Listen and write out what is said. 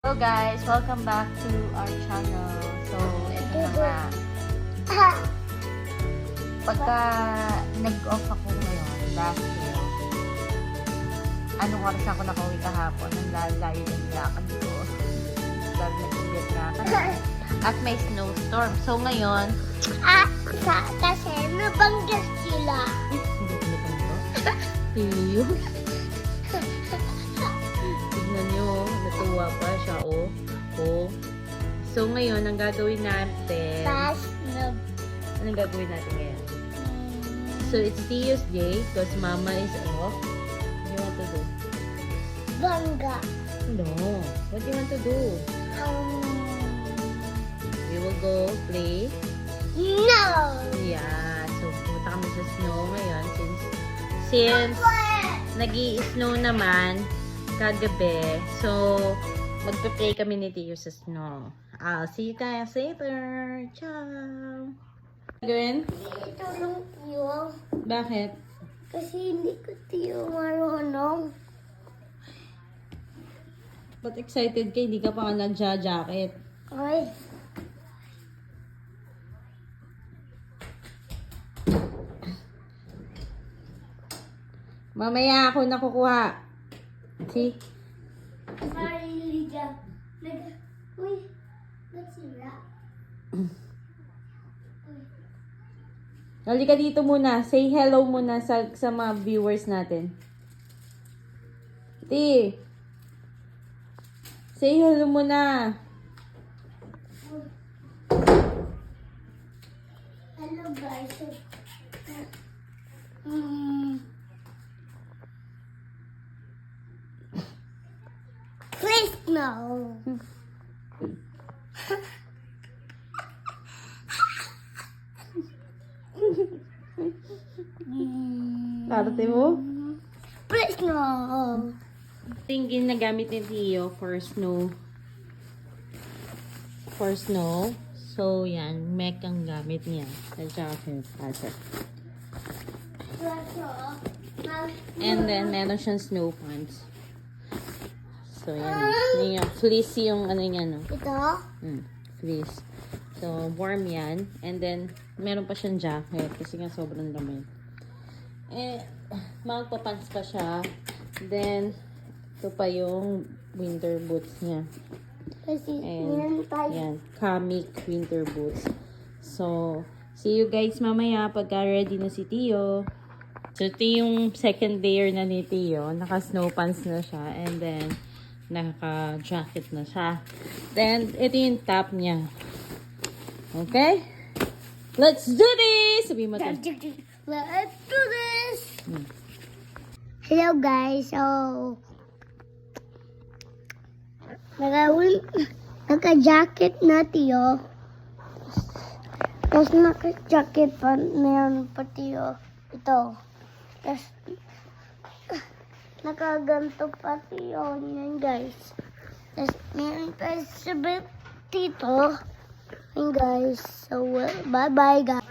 Hello guys, welcome back to our channel. So, ito na nga. Pagka nag-off ako ngayon, dahil anong oras ako nakauwi kahapon, ang lalayo ng lakad ko. Dahil nag-ugat na ako. At may snowstorm. So ngayon, kasi nabanggas sila. hindi ko na ito. Iyo. Tignan nyo, natuwa pa siya, oh. Oh. So ngayon, ang gagawin natin, anong gagawin natin ngayon? So it's Tio's day because Mama is off. What do you want to do? Bangga. No. What do you want to do? We will go play. No! Yeah. So pumunta kami sa snow ngayon since nag-i-snow naman kagabi. So magpe-play kami ni Tio sa snow. I'll see you guys later. Ciao! Gawin? Ito lang tiyo. Bakit? Kasi hindi ko tiyo marunong. Ba't excited ka? Hindi ka pa nga nagja-jacket. Ay. Mamaya ako nakukuha. See? Sarili dyan. Uy, ba't sila? Halika dito muna. Say hello muna sa mga viewers natin. Ti. Say hello muna. Hello guys. Please no. Parte mo? Please no. Ito yung ginagamit ni Tio for snow. For snow. So, yan. Mech ang gamit niya. At saka pattern. And then, meron siyang snow pants. So, yan. Yan yung fleece yung ano niya, no? Ito? Fleece. So, warm yan. And then, meron pa siyang jacket kasi nga sobrang lamig. Eh, magpapants pa siya. Then, ito pa yung winter boots niya. Kasi And, meron tayo. yan, Kamiq winter boots. So, see you guys mamaya pagka ready na si Tio. So, ito yung second layer na ni Tio. Naka-snow pants na siya. And then, naka-jacket na siya. Then, ito yung top niya. Okay? Let's do this! Sabihin mo ito. Let's do this! Hello guys, so naka-jacket na Tio. Tapos naka-jacket pa, meron pa Tio. Ito. Tapos nakaganto pa Tio. Yan guys. Tapos meron pa sabi dito. Yan guys. So bye bye guys.